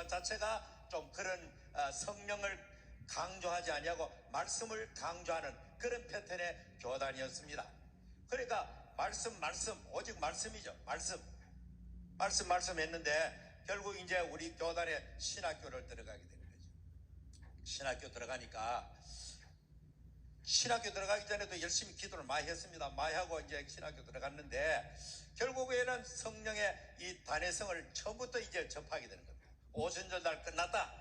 교단 자체가 좀 그런 성령을 강조하지 아니하고 말씀을 강조하는 그런 패턴의 교단이었습니다. 그러니까 말씀 오직 말씀이죠. 말씀 했는데 결국 이제 우리 교단에 신학교를 들어가게 되는 거죠. 신학교 들어가기 전에도 열심히 기도를 많이 했습니다. 많이 하고 이제 신학교 들어갔는데 결국에는 성령의 이 단회성을 처음부터 이제 접하게 되는 겁니다. 오순절날 끝났다.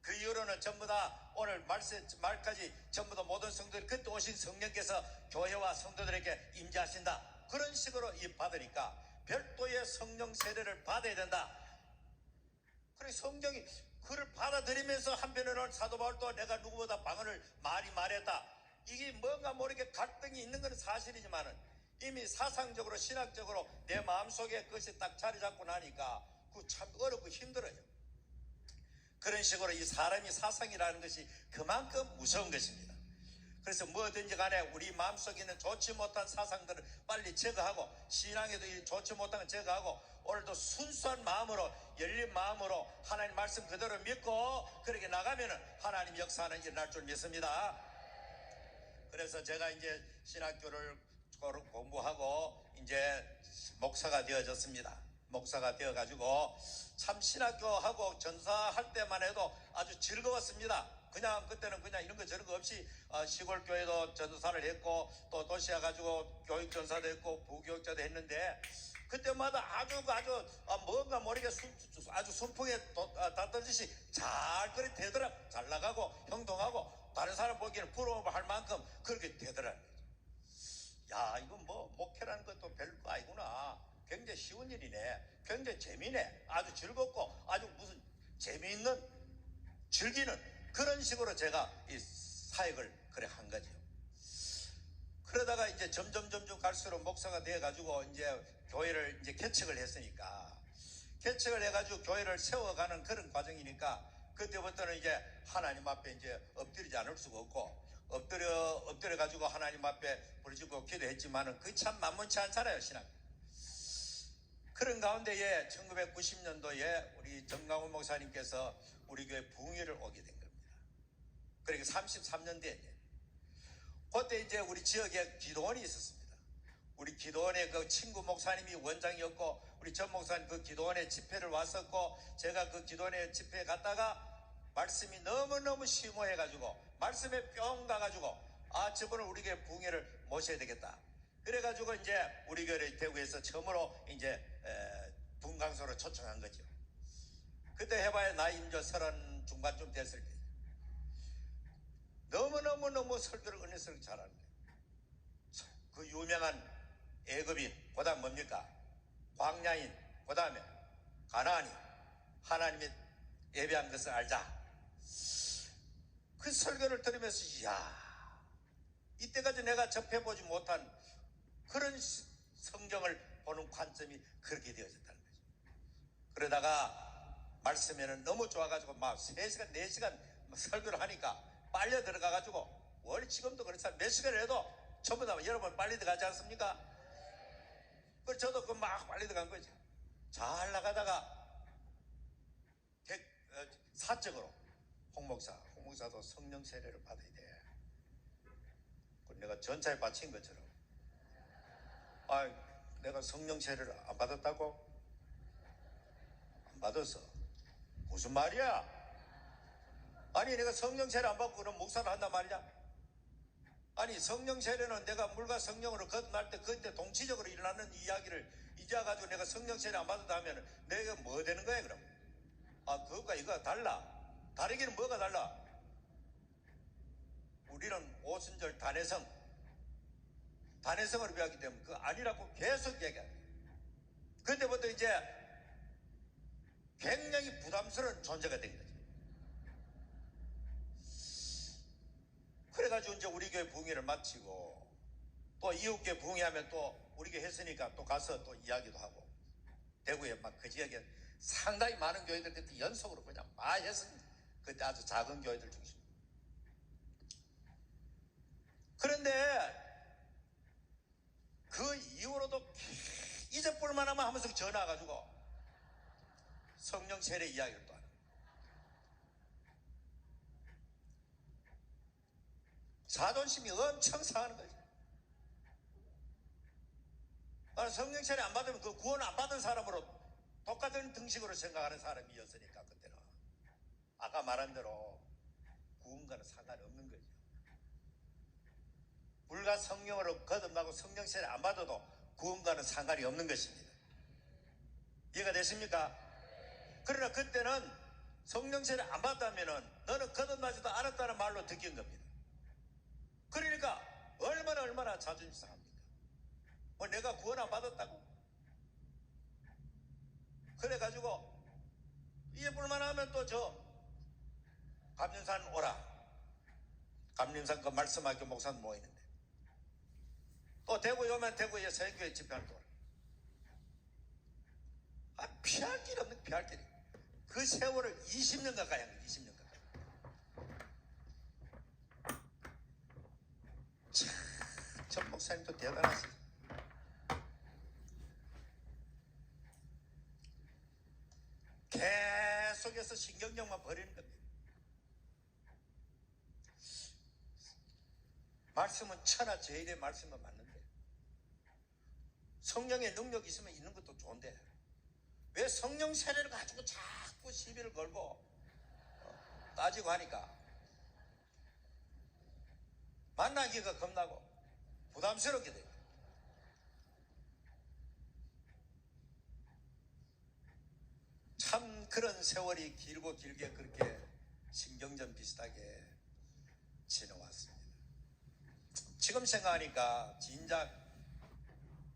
그 이후로는 전부 다 오늘 말까지 전부 다 모든 성도들 그때 오신 성령께서 교회와 성도들에게 임재하신다. 그런 식으로 받으니까 별도의 성령 세례를 받아야 된다. 그래 성령이 그를 받아들이면서 한편으로는 사도 바울도 내가 누구보다 방언을 많이 말했다. 이게 뭔가 모르게 갈등이 있는 건 사실이지만은 이미 사상적으로 신학적으로 내 마음속에 그것이 딱 자리 잡고 나니까 그 참 어렵고 힘들어요. 그런 식으로 이 사람이 사상이라는 것이 그만큼 무서운 것입니다. 그래서 뭐든지 간에 우리 마음속에 있는 좋지 못한 사상들을 빨리 제거하고 신앙에도 좋지 못한 걸 제거하고 오늘도 순수한 마음으로 열린 마음으로 하나님 말씀 그대로 믿고 그렇게 나가면은 하나님 역사는 일어날 줄 믿습니다. 그래서 제가 이제 신학교를 공부하고 이제 목사가 되어졌습니다. 목사가 되어가지고 참 신학교하고 전사할 때만 해도 아주 즐거웠습니다. 그냥 그때는 그냥 이런 거 저런 거 없이 시골 교회도 전도사를 했고 또 도시에 가지고 교육 전사도 했고 부교육자도 했는데 그때마다 아주 뭔가 모르게 아주 순풍에 닿듯이 잘 그렇게 되더라. 잘 나가고 형통하고 다른 사람 보기에는 부러워할 만큼 그렇게 되더라는 거죠. 야, 이건 뭐 목회라는 것도 별거 아니구나. 굉장히 쉬운 일이네. 굉장히 재미네. 아주 즐겁고 아주 무슨 재미있는 즐기는 그런 식으로 제가 이 사역을 그래 한 거죠. 그러다가 이제 점점 갈수록 목사가 돼가지고 이제 교회를 이제 개척을 했으니까 개척을 해가지고 교회를 세워가는 그런 과정이니까 그때부터는 이제 하나님 앞에 이제 엎드리지 않을 수가 없고 엎드려 가지고 하나님 앞에 부르짖고 기도했지만은 그게 참 만만치 않잖아요, 신앙. 그런 가운데에 1990년도에 우리 정강훈 목사님께서 우리 교회 부흥회를 오게 된 겁니다. 그러니까 33년 뒤에 그때 이제 우리 지역에 기도원이 있었습니다. 우리 기도원의 그 친구 목사님이 원장이었고 우리 전 목사님 그 기도원에 집회를 왔었고 제가 그 기도원에 집회에 갔다가 말씀이 너무너무 심오해가지고 말씀에 뿅 가가지고 저분을 우리 교회 부흥회를 모셔야 되겠다. 그래가지고 이제 우리 교회 대구에서 처음으로 이제 분강소로 초청한 거죠. 그때 해봐야 나이 이제 30 중반쯤 됐을 때 너무 설교를 은혜스럽게 잘하는 거예요. 그 유명한 애굽인 그다음 뭡니까? 광야인 그다음에 가나안인 하나님의 예배한 것을 알자. 그 설교를 들으면서 이야 이때까지 내가 접해보지 못한 그런 성경을 보는 관점이 그렇게 되어졌다는 거죠. 그러다가 말씀에는 너무 좋아가지고 막 3시간 4시간 설교를 하니까 빨려 들어가가지고 원래 지금도 그렇잖아요. 몇 시간을 해도 전부 다 여러분 빨리 들어가지 않습니까? 그래서 저도 그 막 빨리 들어간 거죠. 잘 나가다가 사적으로 홍 목사도 성령 세례를 받아야 돼. 내가 전차에 바친 것처럼 내가 성령 세례를 안 받았다고? 안 받았어. 무슨 말이야? 아니 내가 성령 세례 안 받고 그럼 목사를 한단 말이냐? 아니 성령 세례는 내가 물과 성령으로 거듭날 때 그때 동치적으로 일어나는 이야기를 이제 가지고 내가 성령 세례 안 받았다 하면 내가 뭐 되는 거야 그럼? 그거가 이거가 달라. 다르기는 뭐가 달라? 우리는 오순절 단회성을 배웠기 때문에 그거 아니라고 계속 얘기해. 그때부터 이제 굉장히 부담스러운 존재가 된 거죠. 그래가지고 이제 우리 교회 부흥회를 마치고 또 이웃교회 부흥회하면 또 우리 교회 했으니까 또 가서 또 이야기도 하고 대구에 막 그 지역에 상당히 많은 교회들 그때 연속으로 그냥 많이 했습니다. 그때 아주 작은 교회들 중심. 그런데 그 이후로도 잊어볼만 하면 하면서 전화 와가지고 성령 세례 이야기를 또 하는 거예요. 자존심이 엄청 상하는 거죠. 성령 세례 안 받으면 그 구원 안 받은 사람으로 똑같은 등식으로 생각하는 사람이었으니까 그때는 아까 말한 대로 구원과는 상관없는 거죠. 불과 성령으로 거듭나고 성령 세례 안 받아도 구원과는 상관이 없는 것입니다. 이해가 되십니까? 그러나 그때는 성령 세례 안 받았다면은 너는 거듭나지도 않았다는 말로 듣긴 겁니다. 그러니까 얼마나 자존심 상합니까? 뭐 내가 구원 안 받았다고? 그래가지고 이해 불만하면 또 저 감림산 오라. 감림산 그 말씀학교 목사님 모이는데 또 대구에 오면 대구에 서인교회 집회하는 거. 피할 길 없는 피할 길이. 그 세월을 20년 가까이 한 거예요. 20년 가까이. 참, 전 목사님도 대단하시죠. 계속해서 신경력만 버리는 겁니다. 말씀은 천하 제일의 말씀은 맞는데 성령의 능력이 있으면 있는 것도 좋은데 왜 성령 세례를 가지고 자꾸 시비를 걸고 따지고 하니까 만나기가 겁나고 부담스럽게 돼요. 참 그런 세월이 길고 길게 그렇게 신경전 비슷하게 지나왔습니다. 지금 생각하니까 진작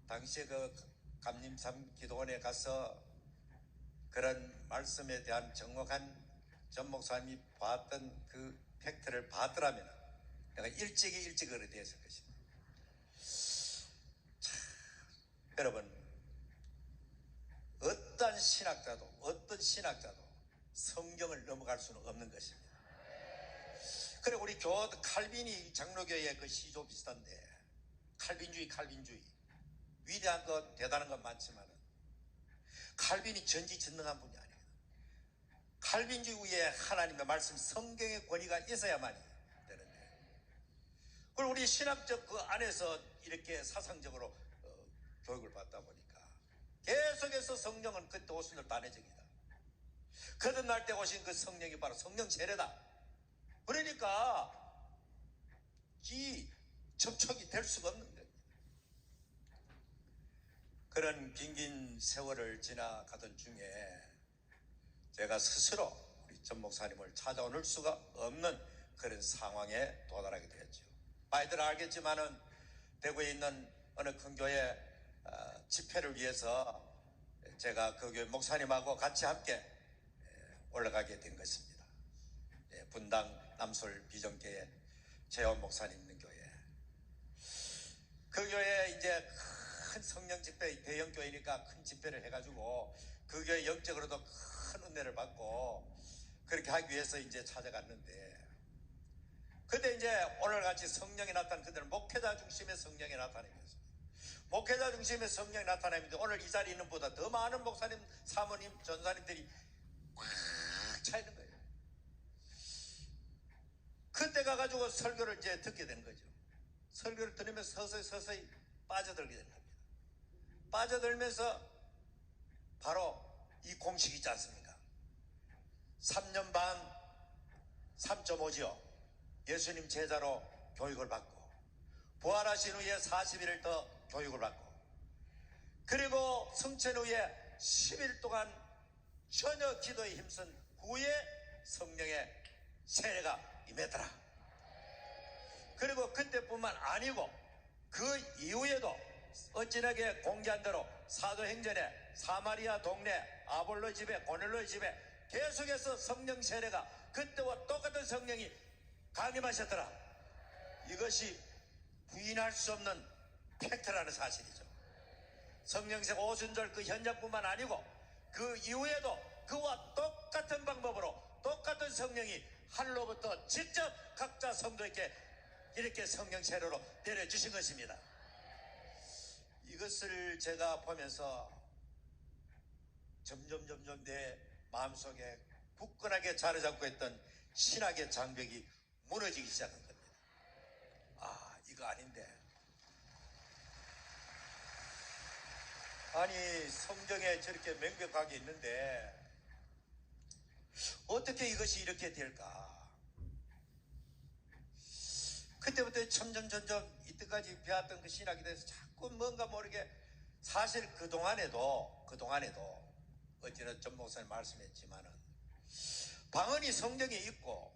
당시에 그 감림산 기도원에 가서 그런 말씀에 대한 정확한 전 목사님이 봤던 그 팩트를 봤더라면 내가 일찍이 그렇게 됐을 것입니다. 참, 여러분 어떤 신학자도 성경을 넘어갈 수는 없는 것입니다. 그래 우리 칼빈이 장로교의 그 시조 비슷한데 칼빈주의 위대한 것 대단한 건 많지만은 칼빈이 전지전능한 분이 아니에요. 칼빈주의에 하나님의 말씀 성경의 권위가 있어야만 되는데 그걸 우리 신학적 그 안에서 이렇게 사상적으로 교육을 받다 보니까 계속해서 성령은 그때 오신 날 단회적이다. 거듭날 때 오신 그 성령이 바로 성령 세례다. 그러니까 이 접촉이 될 수가 없는 거예요. 그런 긴긴 세월을 지나가던 중에 제가 스스로 우리 전 목사님을 찾아올 수가 없는 그런 상황에 도달하게 되었죠. 많이들 알겠지만은 대구에 있는 어느 큰 교회 집회를 위해서 제가 그 교회 목사님하고 같이 함께 올라가게 된 것입니다. 분당 남솔 비전교회 재원 목사님 있는 교회. 그 교회에 이제 큰 성령 집회, 대형 교회니까 큰 집회를 해가지고 그 교회 영적으로도 큰 은혜를 받고 그렇게 하기 위해서 이제 찾아갔는데 그때 이제 오늘같이 성령이 나타난 그들은 목회자 중심의 성령이 나타나면서 목회자 중심의 성령이 나타나는데 오늘 이 자리에 있는 보다 더 많은 목사님, 사모님, 전사님들이 꽉 차 있는 거예요. 그때 가가지고 설교를 이제 듣게 되는 거죠. 설교를 들으면서 서서히 빠져들게 되는 겁니다. 빠져들면서 바로 이 공식이 있지 않습니까? 3년 반 3.5지요. 예수님 제자로 교육을 받고 부활하신 후에 40일을 더 교육을 받고 그리고 승천 후에 10일 동안 전혀 기도에 힘쓴 후에 성령의 세례가 임했더라. 그리고 그때뿐만 아니고 그 이후에도 어찌나게 공개한 대로 사도행전에 사마리아 동네 아볼로 집에 고넬로 집에 계속해서 성령 세례가 그때와 똑같은 성령이 강림하셨더라. 이것이 부인할 수 없는 팩트라는 사실이죠. 성령세 오순절 그 현장뿐만 아니고 그 이후에도 그와 똑같은 방법으로 똑같은 성령이 하늘로부터 직접 각자 성도에게 이렇게 성령 세례로 내려주신 것입니다. 이것을 제가 보면서 점점 내 마음속에 굳건하게 자리 잡고 있던 신학의 장벽이 무너지기 시작한 겁니다. 이거 아닌데. 아니 성경에 저렇게 명백하게 있는데 어떻게 이것이 이렇게 될까? 그때부터 점점 이때까지 배웠던 그 신학에 대해서 자꾸 뭔가 모르게 사실 그동안에도 어찌나 전 목사님 말씀했지만은 방언이 성경에 있고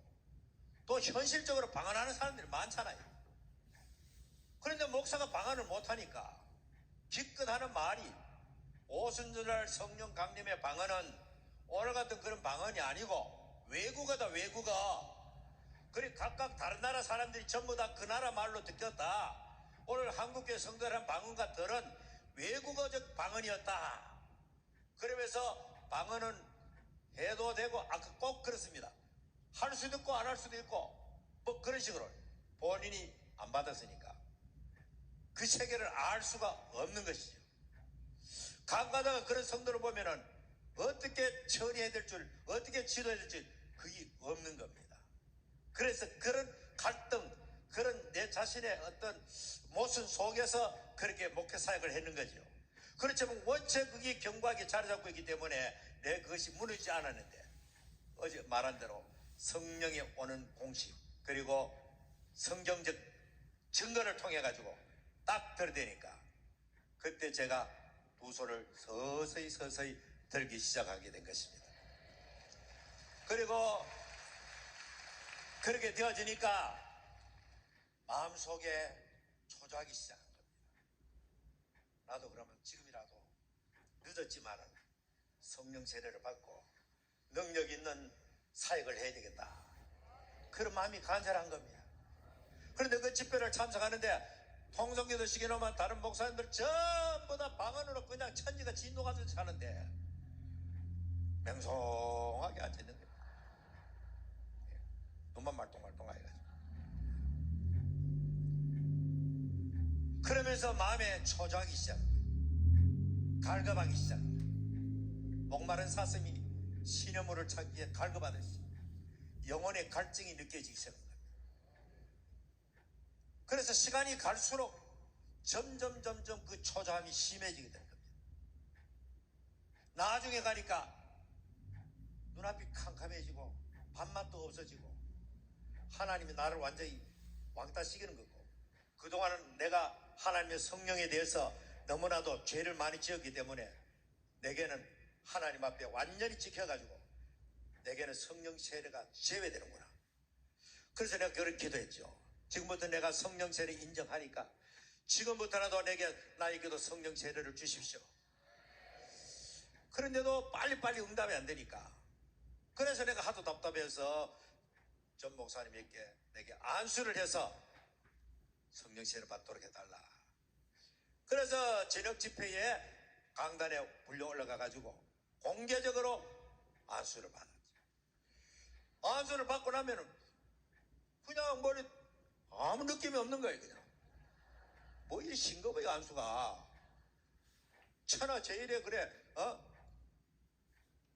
또 현실적으로 방언하는 사람들이 많잖아요. 그런데 목사가 방언을 못하니까 기껏 하는 말이 오순절날 성령 강림의 방언은 오늘 같은 그런 방언이 아니고 외국어다 외국어. 그래 각각 다른 나라 사람들이 전부 다 그 나라 말로 듣겠다. 오늘 한국교회 성도들한 방언과 들은 외국어적 방언이었다. 그러면서 방언은 해도 되고 아까 꼭 그렇습니다. 할 수도 있고 안 할 수도 있고 뭐 그런 식으로 본인이 안 받았으니까 그 세계를 알 수가 없는 것이죠. 간가다가 그런 성도를 보면은 어떻게 처리해야 될 줄, 어떻게 지도해야 될지 그게 없는 겁니다. 그래서 그런 갈등, 그런 내 자신의 어떤 모순 속에서 그렇게 목회 사역을 했는 거죠. 그렇지만 원체 그게 견고하게 자리 잡고 있기 때문에 내 그것이 무너지지 않았는데 어제 말한 대로 성령이 오는 공식 그리고 성경적 증거를 통해 가지고 딱 들이대니까 그때 제가 두 손을 서서히 들기 시작하게 된 것입니다. 그리고 그렇게 되어지니까 마음속에 초조하기 시작한 겁니다. 나도 그러면 지금이라도 늦었지만은 성령 세례를 받고 능력 있는 사역을 해야 되겠다. 그런 마음이 간절한 겁니다. 그런데 그 집회를 참석하는데 통성교도 시기로만 다른 목사님들 전부 다 방언으로 그냥 천지가 진동하듯이 하는데 맹송하게 앉아있는 거예요. 눈만 말똥말똥 해가지고. 그러면서 마음에 초조하기 시작합니다. 갈급하기 시작합니다. 목마른 사슴이 시냇물을 찾기에 갈급하듯이 영혼의 갈증이 느껴지기 시작합니다. 그래서 시간이 갈수록 점점 그 초조함이 심해지게 되는 겁니다. 나중에 가니까 눈앞이 캄캄해지고 밥맛도 없어지고 하나님이 나를 완전히 왕따시키는 거고 그동안은 내가 하나님의 성령에 대해서 너무나도 죄를 많이 지었기 때문에 내게는 하나님 앞에 완전히 찍혀가지고 내게는 성령 세례가 제외되는구나. 그래서 내가 그렇게 기도했죠. 지금부터 내가 성령 세례 인정하니까 지금부터라도 나에게도 성령 세례를 주십시오. 그런데도 빨리빨리 응답이 안 되니까 그래서 내가 하도 답답해서 전 목사님에게 내게 안수를 해서 성령 세례를 받도록 해달라. 그래서 저녁 집회에 강단에 불려 올라가 가지고 공개적으로 안수를 받았죠. 안수를 받고 나면은 그냥 머리 아무 느낌이 없는 거예요. 그냥 뭐 이 싱겁어요. 안수가 천하제일에 그래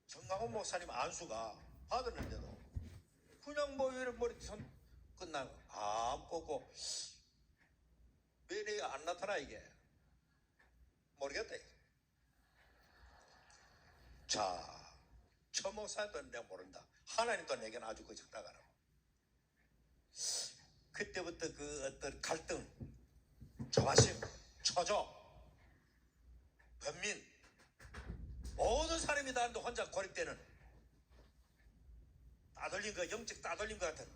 정강훈 목사님 안수가 받았는데도 그냥 뭐 이런 머리 손 끝나고 아무것도 왜 내가 안 나타나 이게 모르겠다. 자, 저 목사님도 내가 모른다. 하나님도 내게는 아주 그 적당하라고. 그때부터 그 어떤 갈등, 조바심, 초조, 변민 모든 사람이 나한테 혼자 고립되는 따돌린 거, 영적 따돌린 것 같은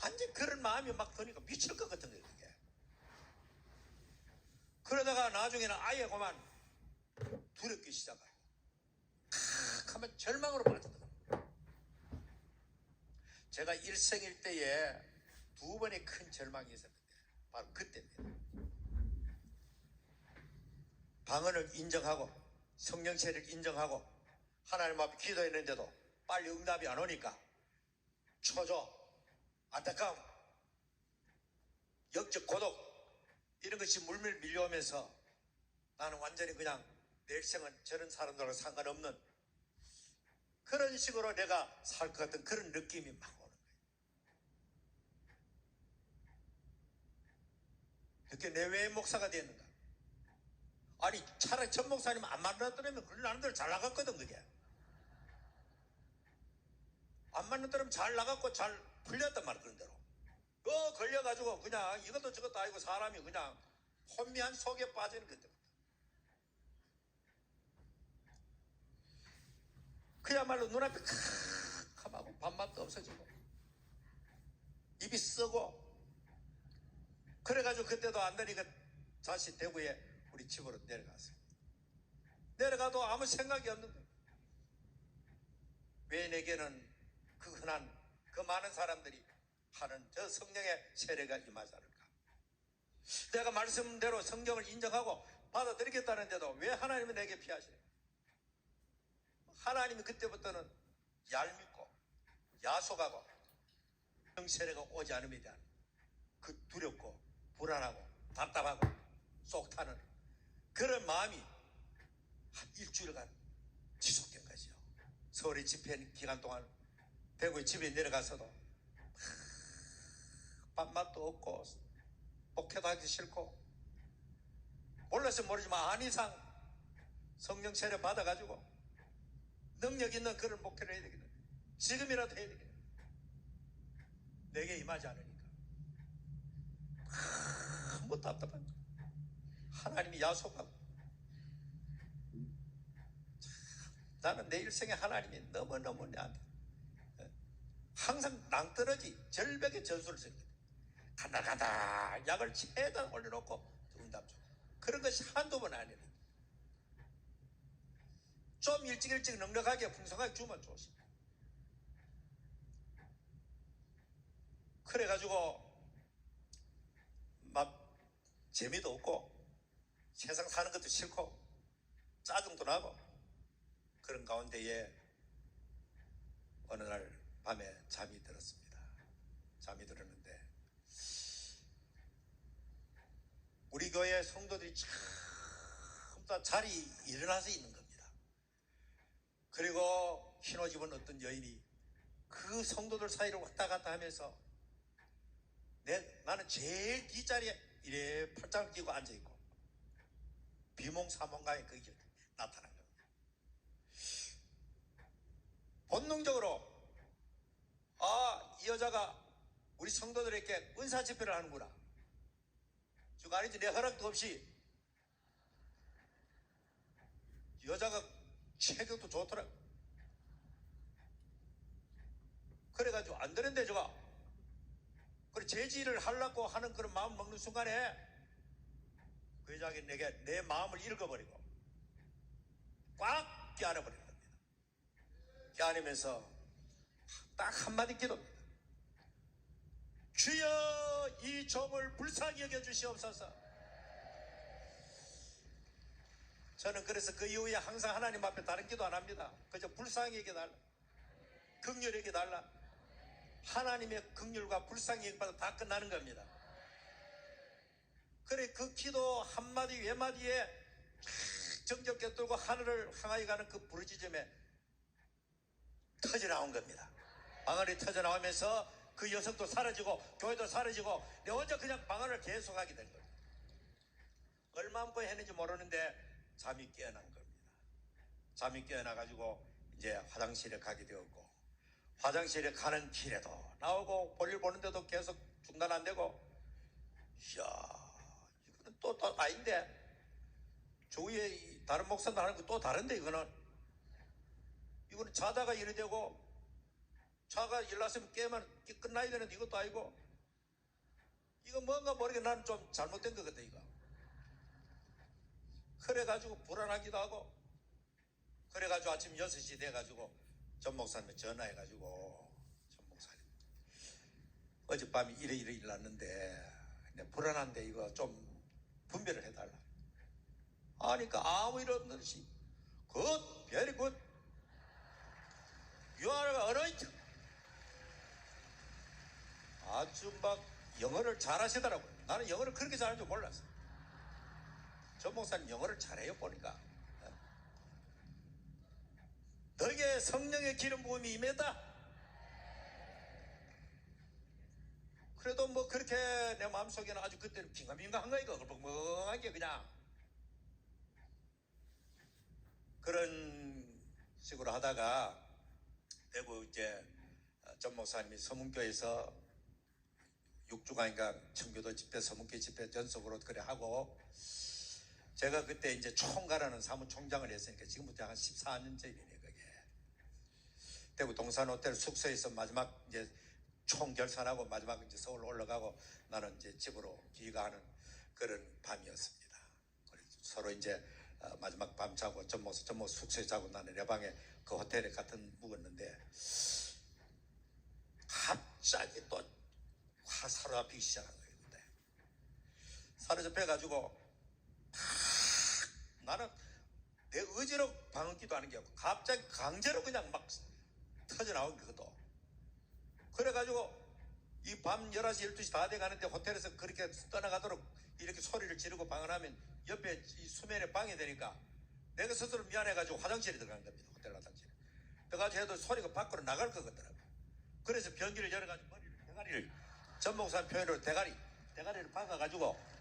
완전 그런 마음이 막 드니까 미칠 것 같은 거예요. 그게. 그러다가 나중에는 아예 그만 두렵기 시작하고 하면 절망으로 빠져들어요. 제가 일생일대에 두 번의 큰 절망이 있었는데 바로 그때입니다. 방언을 인정하고 성령 세례를 인정하고 하나님 앞에 기도했는데도 빨리 응답이 안 오니까 초조, 안타까움, 영적 고독 이런 것이 물밀 밀려오면서 나는 완전히 그냥 내 일생은 저런 사람들과 상관없는 그런 식으로 내가 살 것 같은 그런 느낌이 막 오는 거예요. 어떻게 내외의 목사가 됐는가? 아니 차라리 전 목사님 안 만났더라면 그걸 나는 대로 잘 나갔거든. 그게 안 만났더라면 잘 나갔고 잘 풀렸단 말이야. 그런 대로 걸려가지고 그냥 이것도 저것도 아니고 사람이 그냥 혼미한 속에 빠지는 거죠. 그야말로 눈앞에 캄캄하고 밥맛도 없어지고 입이 쓰고 그래가지고 그때도 안 되니까 다시 대구에 우리 집으로 내려갔어요. 내려가도 아무 생각이 없는 거예요. 왜 내게는 그 흔한 그 많은 사람들이 하는 저 성령의 세례가 임하지 않을까? 내가 말씀대로 성경을 인정하고 받아들이겠다는데도 왜 하나님은 내게 피하시는 거예요? 하나님이 그때부터는 얄밉고 야속하고 성령 세례가 오지 않음에 대한 그 두렵고 불안하고 답답하고 속 타는 그런 마음이 한 일주일간 지속된 거죠. 서울에 집회 기간 동안 대구에 집에 내려가서도 밥맛도 없고 목회도 하기 싫고 몰라서 모르지만 안이상 성령 세례 받아가지고 능력 있는 그런 목회를 해야 되겠네. 지금이라도 해야 되겠네. 내게 임하지 않으니까 뭐 답답한 거야. 하나님이 야속하고 나는 내 일생에 하나님이 너무너무 내한테 항상 낭떠러지 절벽의 전술을 쓰거든. 간다 약을 최대한 올려놓고 응답 줘. 그런 것이 한두 번 아니래. 좀 일찍 넉넉하게 풍성하게 주면 좋습니다. 그래가지고 막 재미도 없고 세상 사는 것도 싫고 짜증도 나고 그런 가운데에 어느 날 밤에 잠이 들었습니다. 잠이 들었는데 우리 교회 성도들이 전부 다 자리 일어나서 있는 겁니다. 그리고 흰 옷 입은 어떤 여인이 그 성도들 사이를 왔다 갔다 하면서 나는 제일 뒷자리에 이래 팔짱을 끼고 앉아있고 비몽사몽간에 그게 나타난 겁니다. 본능적으로 이 여자가 우리 성도들에게 은사 집회를 하는구나. 즉 아니지 내 허락도 없이 여자가 체격도 좋더라. 그래가지고 안 되는데 저가 그래 제지를 하려고 하는 그런 마음 먹는 순간에 그 여자가 내게 내 마음을 읽어버리고 꽉 껴안아버린 겁니다. 껴안으면서 딱 한마디 기도입니다. 주여 이 종을 불쌍히 여겨주시옵소서. 저는 그래서 그 이후에 항상 하나님 앞에 다른 기도 안 합니다. 그저 불쌍히 여겨달라, 긍휼히 여겨달라. 하나님의 긍휼과 불쌍히 여겨받아 다 끝나는 겁니다. 그래 그 기도 한마디 외마디에 정적게 떨고 하늘을 향하여 가는 그 부르짖음에 터져나온 겁니다. 방언이 터져나오면서 그 여성도 사라지고 교회도 사라지고 내 혼자 그냥 방언을 계속하게 된 겁니다. 얼마만큼 했는지 모르는데 잠이 깨어난 겁니다. 잠이 깨어나가지고 이제 화장실에 가게 되었고 화장실에 가는 길에도 나오고 볼일 보는데도 계속 중단 안 되고 이야 이거는 또 아닌데 조위에 다른 목사들 하는 거 또 다른데 이거는 자다가 일이 되고 자가 일났으면 깨면 끝나야 되는데 이것도 아니고 이거 뭔가 모르게 나는 좀 잘못된 것 같아 이거. 그래가지고 불안하기도 하고 그래가지고 아침 6시 돼가지고 전 목사님에 전화해가지고 전 목사님 어젯밤에 이래 일났는데 불안한데 이거 좀 분별을 해달라 하니까 아무 일 없는 듯이 굿, very good, you are anointed. 아주 막 영어를 잘하시더라고요. 나는 영어를 그렇게 잘하는 줄 몰랐어. 전 목사님 영어를 잘해요 보니까. 너에게 성령의 기름 부음이 임했다. 그래도 뭐 그렇게 내 마음속에는 아주 그때는 빙강빙강한 거니까 멍멍한 게 그냥 그런 식으로 하다가 대구 이제 전 목사님이 서문교에서 6주간인가 청교도 집회, 서문교 집회 전속으로 그래 하고 제가 그때 이제 총괄하는 사무총장을 했으니까 지금부터 한 14년 전이네 그게. 대구 동산호텔 숙소에서 마지막 이제 총결산하고 마지막 이제 서울 올라가고 나는 이제 집으로 귀가하는 그런 밤이었습니다. 서로 이제 마지막 밤 자고 전모 숙소에 자고 나는 내 방에 그 호텔에 같은 묵었는데 갑자기 또 사로잡히기 시작한 거예요. 그때 사로잡혀가지고 나는 내 의지로 방언기도 하는 게 없고 갑자기 강제로 그냥 막 터져나온 거거든. 그래가지고 이 밤 11시 12시 다 돼가는데 호텔에서 그렇게 떠나가도록 이렇게 소리를 지르고 방언하면 옆에 이 수면에 방해되니까 내가 스스로 미안해가지고 화장실에 들어간 겁니다. 호텔 화장실에 들어가지고 해도 소리가 밖으로 나갈 것 같더라고요. 그래서 변기를 열어가지고 머리를 대가리를 전 목사님 표현으로 대가리를 박아가지고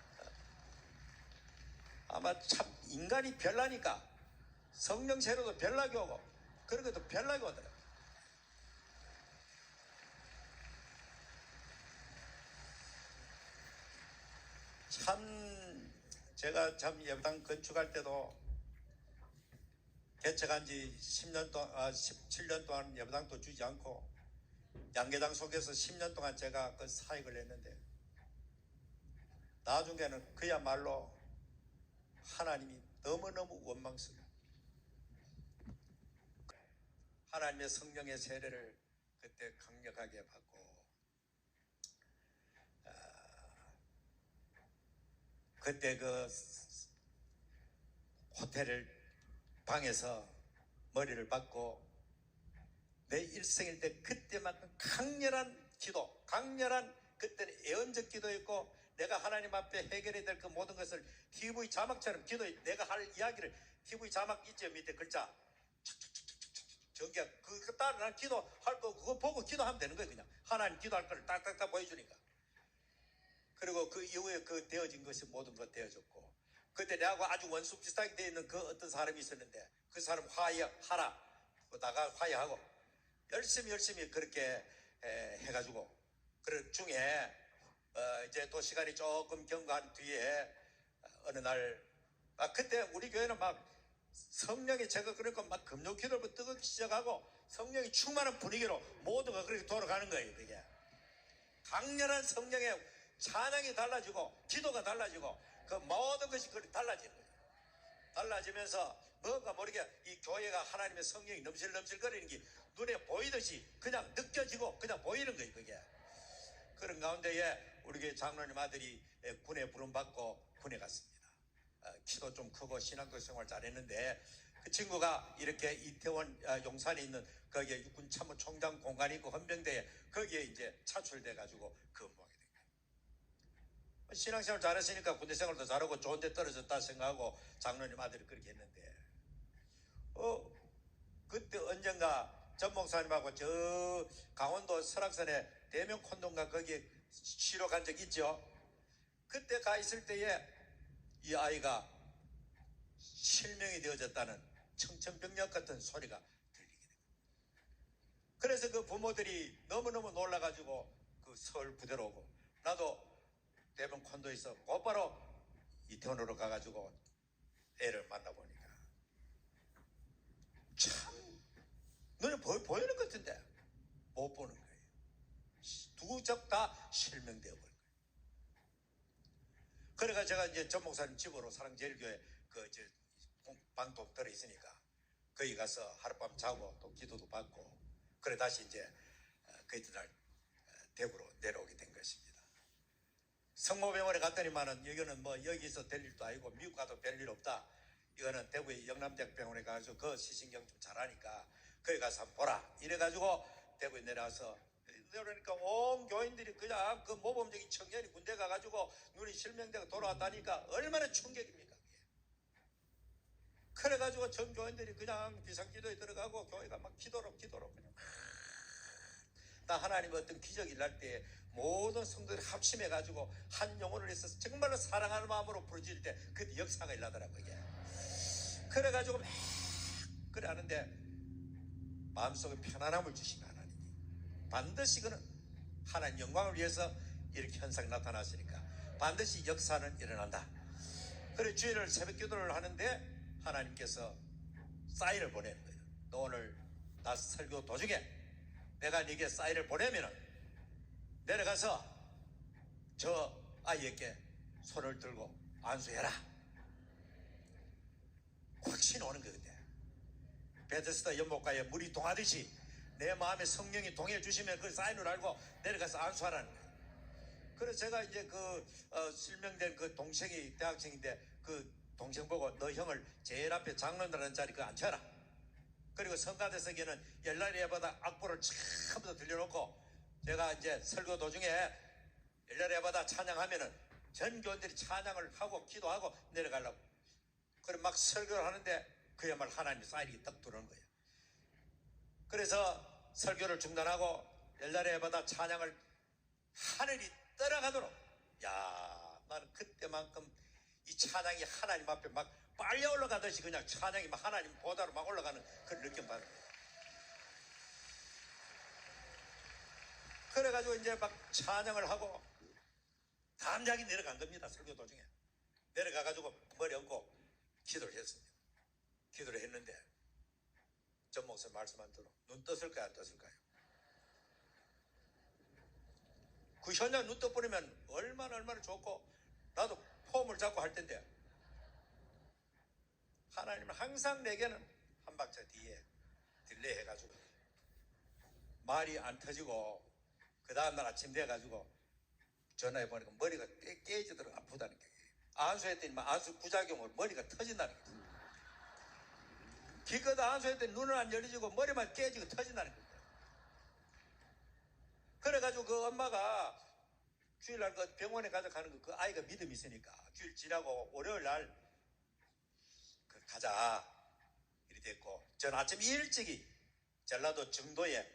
아마 참 인간이 별나니까 성령세로도 별나게 오고 그런 것도 별나게 오더라고요. 참 제가 참 예배당 건축할 때도 개척한 지 10년 동안 17년 동안 예배당도 주지 않고 양계장 속에서 10년 동안 제가 그 사역을 했는데 나중에는 그야말로 하나님이 너무너무 원망스러워. 하나님의 성령의 세례를 그때 강력하게 받고 그때 그 호텔 방에서 머리를 박고 내 일생일 때 그때만큼 강렬한 기도, 강렬한 그때는 애언적 기도였고 내가 하나님 앞에 해결해야 될 그 모든 것을 TV 자막처럼 내가 할 이야기를 TV 자막 있죠 밑에 글자 저기야 그거 따라 난 기도할 거 그거 보고 기도하면 되는 거예요. 그냥 하나님 기도할 걸 딱딱딱 보여주니까. 그리고 그 이후에 그 되어진 것이 모든 것 되어졌고 그때 내하고 아주 원수 비슷하게 되어 있는 그 어떤 사람이 있었는데 그 사람 화해하라 나가 화해하고 열심히 그렇게 해가지고 그 중에 이제 또 시간이 조금 경과한 뒤에 어느 날 그때 우리 교회는 막 성령이 제가 그러니까 막 금요기도를 뜨겁기 시작하고 성령이 충만한 분위기로 모두가 그렇게 돌아가는 거예요. 그게 강렬한 성령의 찬양이 달라지고 기도가 달라지고 그 모든 것이 달라지는 거예요. 달라지면서 뭔가 모르게 이 교회가 하나님의 성령이 넘실넘실거리는 게 눈에 보이듯이 그냥 느껴지고 그냥 보이는 거예요. 그게 그런 가운데에 우리 교회 장로님 아들이 군에 부름받고 군에 갔습니다. 키도 좀 크고 신앙도 생활 잘했는데 그 친구가 이렇게 이태원 용산에 있는 거기에 육군 참모총장 공간이 있고 헌병대에 거기에 이제 차출돼 가지고 근무하게 된 거예요. 신앙생활 잘했으니까 군대 생활도 잘하고 좋은 데 떨어졌다 생각하고 장로님 아들이 그렇게 했는데 그때 언젠가 전 목사님하고 저 강원도 설악산에 대명 콘돔가 거기에 쉬러 간 적 있죠. 그때 가 있을 때에 이 아이가 실명이 되어졌다는 청천벽력 같은 소리가 들리게 됩니다. 그래서 그 부모들이 너무너무 놀라가지고 그 서울 부대로 오고 나도 대병 콘도에서 곧바로 이태원으로 가가지고 애를 만나보니까 참 눈에 보이는 것 같은데 못 보는 거예요. 두 적 다 실명되어 버린 거예요. 그래가 제가 이제 전 목사님 집으로 사랑제일교회 그 이제 방도 들어 있으니까 거기 가서 하룻밤 자고 또 기도도 받고 그래 다시 이제 그 이튿날 대구로 내려오게 된 것입니다. 성모병원에 갔더니만은 여기는 뭐 여기서 될 일도 아니고 미국 가도 별일 없다. 이거는 대구의 영남대학병원에 가서 그 시신경 좀 잘하니까 거기 가서 한번 보라. 이래가지고 대구에 내려와서 그러니까 온 교인들이 그냥 그 모범적인 청년이 군대 가가지고 눈이 실명되고 돌아왔다니까 얼마나 충격입니까? 그래가지고 전 교인들이 그냥 비상기도에 들어가고 교회가 막 기도로 그냥 나 하나님 어떤 기적이 날 때 모든 성도들이 합심해가지고 한 영혼을 위해서 정말로 사랑하는 마음으로 부르짖을 때 그때 역사가 일어나더라고요. 이게. 그래가지고 막 그래 하는데 마음속에 편안함을 주시면 하나님이 반드시 그는 하나님 영광을 위해서 이렇게 현상이 나타났으니까 반드시 역사는 일어난다. 그래 주일을 새벽 기도를 하는데 하나님께서 사인을 보내는 거예요. 너 오늘 나 설교 도중에 내가 네게 사인을 보내면 내려가서 저 아이에게 손을 들고 안수해라. 확신 오는 거거든. 베데스다 연못가에 물이 동하듯이 내 마음에 성령이 동해 주시면 그 사인을 알고 내려가서 안수하라는 거예요. 그래서 제가 이제 실명된 그 동생이 대학생인데 그 동생 보고 너 형을 제일 앞에 장로라는 자리 그 앉혀라. 그리고 성가대석에는 열날의 바다 악보를 처음부터 들려놓고 제가 이제 설교 도중에 열날의 바다 찬양하면은 전 교원들이 찬양을 하고 기도하고 내려가려고. 그래 막 설교를 하는데 그야말로 하나님의 사인이 딱 들어오는 거예요. 그래서 설교를 중단하고 열날의 바다 찬양을 하늘이 떠나가도록, 야, 나는 그때만큼 이 찬양이 하나님 앞에 막 빨려 올라가듯이 그냥 찬양이 막 하나님 보다로 막 올라가는 그런 느낌 받는 거예요. 그래가지고 이제 막 찬양을 하고 담장이 내려간 겁니다. 설교 도중에 내려가가지고 머리 얹고 기도를 했습니다. 기도를 했는데 전 목사님 말씀 안 들어 눈 떴을까요 안 떴을까요? 그 현장 눈 떠버리면 얼마나 좋고 나도 폼을 잡고 할 텐데 하나님은 항상 내게는 한 박자 뒤에 딜레이 해가지고 말이 안 터지고 그 다음날 아침 돼가지고 전화해 보니까 머리가 깨지도록 아프다는 게 안수했더니 안수 부작용으로 머리가 터진다는 거죠. 기껏 안수했더니 눈은 안 열리지고 머리만 깨지고 터진다는 거예요. 그래가지고 그 엄마가 주일날 그 병원에 가져가는 거 그 아이가 믿음이 있으니까 주일 지나고 월요일날 가자 이렇게 됐고 전 아침 일찍이 전라도 정도에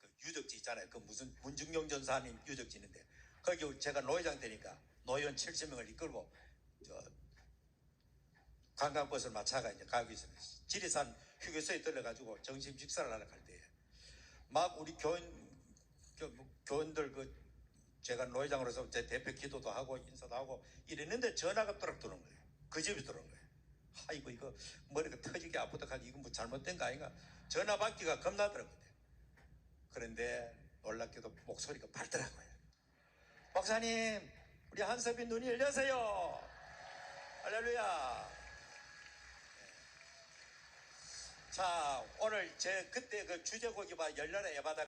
그 유적지 있잖아요. 그 무슨 문중용 전사님 유적지 있는데 거기 제가 노회장 되니까 노회원 70명을 이끌고 저 관광버스를 마차가 이제 가고 있습니다. 지리산 휴게소에 들러가지고 점심 식사를 하러 갈 때에 막 우리 교원들 그 제가 노회장으로서 제 대표 기도도 하고 인사도 하고 이랬는데 전화가 또락 들어온 거예요. 그 집에 들어온 거예요. 아이고 이거 머리가 터지게 아프다 하지 이거 뭐 잘못된 거 아닌가 전화 받기가 겁나더라고요. 그런데 놀랍게도 목소리가 밝더라고요. 목사님 우리 한섭이 눈이 열려서요. 할렐루야. 자 오늘 제 그때 그 주제곡이 열렬한 에바다